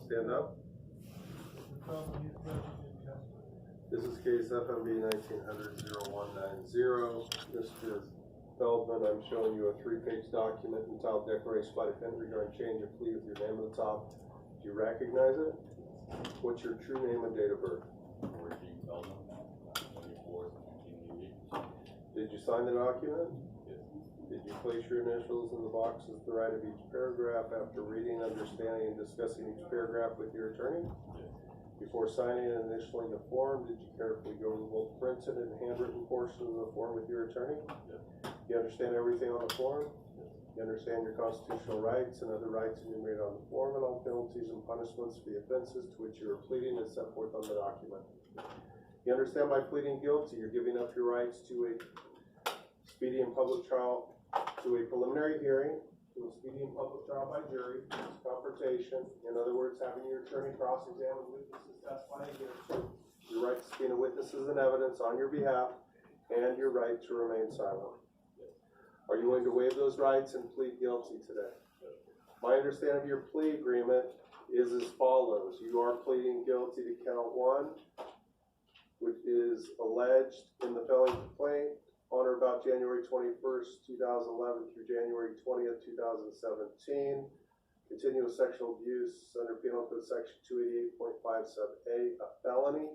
Stand up. This is case FMB 1900-0190. Mr. Feldman, I'm showing you a 3-page document entitled Declaration by Defendant regarding change of plea with your name at the top. Do you recognize it? What's your true name and date of birth? Feldman, 24/1988. Did you sign the document? Yes. Did you place your initials in the boxes to the right of each paragraph after reading, understanding, and discussing each paragraph with your attorney? Yes. Before signing and initialing the form, did you carefully go over both printed and handwritten portions of the form with your attorney? Yes. You understand everything on the form? Yes. You understand your constitutional rights and other rights enumerated on the form and all penalties and punishments for the offenses to which you are pleading as set forth on the document. You understand by pleading guilty, you're giving up your rights to a speedy and public trial, to a preliminary hearing, to a speedy and public trial by jury, confrontation, in other words, having your attorney cross-examine witnesses testifying against you, your right to subpoena witnesses and evidence on your behalf, and your right to remain silent. Are you willing to waive those rights and plead guilty today? My understanding of your plea agreement is as follows. You are pleading guilty to count 1, which is alleged in the felony complaint on or about January 21st, 2011 through January 20th, 2017. Continuous sexual abuse under Penal Code Section 288.57A, a felony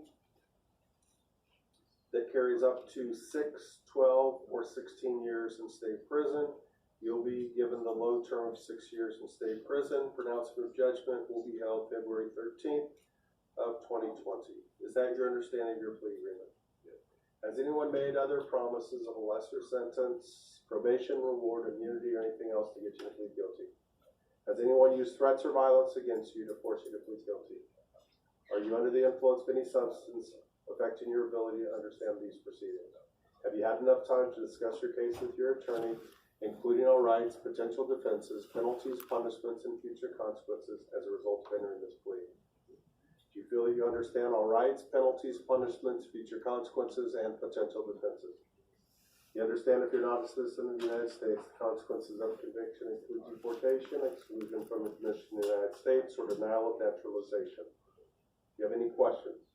that carries up to 6, 12, or 16 years in state prison. You'll be given the low term of 6 years in state prison. Pronouncement of judgment will be held February 13th of 2020. Is that your understanding of your plea agreement? Has anyone made other promises of a lesser sentence, probation, reward, immunity, or anything else to get you to plead guilty? Has anyone used threats or violence against you to force you to plead guilty? Are you under the influence of any substance affecting your ability to understand these proceedings? Have you had enough time to discuss your case with your attorney, including all rights, potential defenses, penalties, punishments, and future consequences as a result of entering this plea? Do you feel that you understand all rights, penalties, punishments, future consequences, and potential defenses? You understand if you're not a citizen of the United States, the consequences of conviction include deportation, exclusion from admission to the United States, or denial of naturalization. Do you have any questions?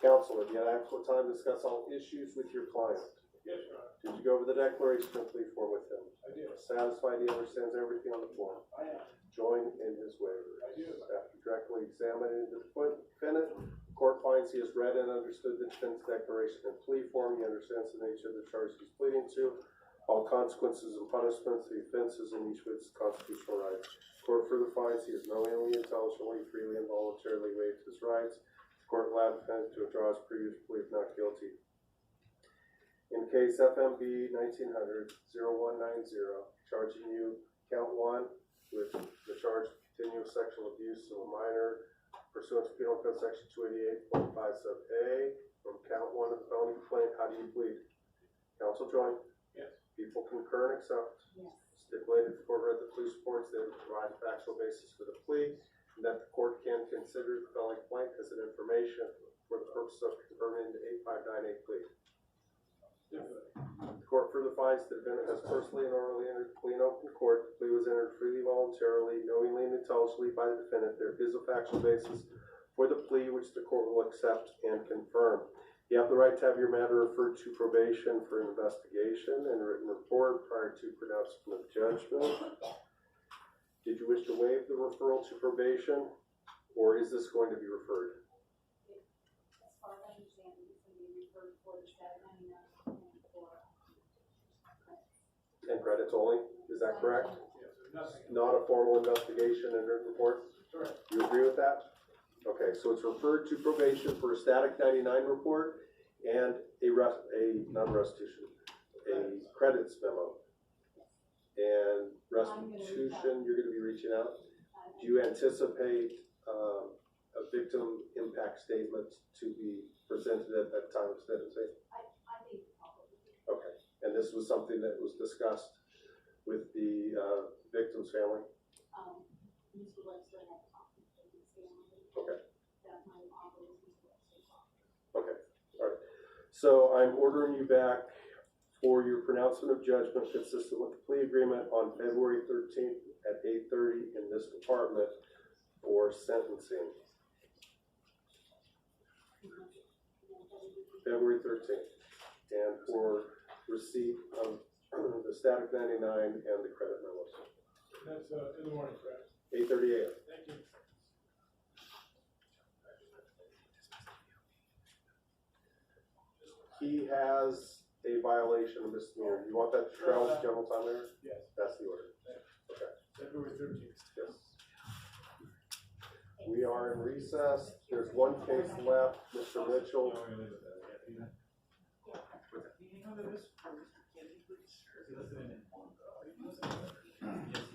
Counselor, have you had adequate time to discuss all issues with your client? Yes, Your Honor. Did you go over the declaration of plea form with him? I did. Satisfied he understands everything on the form? I am. Join in his waiver. I do. After directly examining the defendant, the court finds he has read and understood the defendant's declaration and plea form. He understands the nature of the charge he's pleading to, all consequences and punishments, the offenses, and each with its constitutional rights. The court further finds he has knowingly, intelligently, freely, and voluntarily waived his rights. The court allowed the defendant to withdraw his previous plea of not guilty. In case FMB 1900-0190, charging you count 1 with the charge of continuous sexual abuse of a minor pursuant to Penal Code Section 288.57A. From count 1 of the felony complaint, how do you plead? Counsel join? Yes. People concur and accept? Yes. Stipulated the court read the police reports that provide a factual basis for the plea, and that the court can consider the felony complaint as an information for the purpose of confirming the 8598 plea. The court further finds the defendant has personally and orally entered the plea in open court. The plea was entered freely, voluntarily, knowingly, and intelligently by the defendant. There is a factual basis for the plea which the court will accept and confirm. You have the right to have your matter referred to probation for an investigation and a written report prior to pronouncement of judgment. Did you wish to waive the referral to probation, or is this going to be referred? As far as I understand, it's going to be referred for the 799 and for And credits only? Is that correct? Yes, there's nothing. Not a formal investigation and written report? Correct. You agree with that? Okay, so it's referred to probation for a static 99 report and a credits memo. And restitution, you're going to be reaching out. Do you anticipate a victim impact statement to be presented at that time of sentencing? I think probably. Okay, and this was something that was discussed with the victim's family? Mr. Webster had talked with his family. Okay. That my offer was Mr. Webster talked. Okay, all right. So I'm ordering you back for your pronouncement of judgment consistent with the plea agreement on February 13th at 8:30 in this department for sentencing. February 13th. And for receipt of the static 99 and the credit memos. That's, in the morning, correct? 8:30 a.m. Thank you. He has a violation of misdemeanor. You want that trail general time there? Yes, That's the order. Okay. February 13th. Yes. We are in recess. There's one case left. Mr. Mitchell. Under this, Mr. Kennedy, please. Listen in.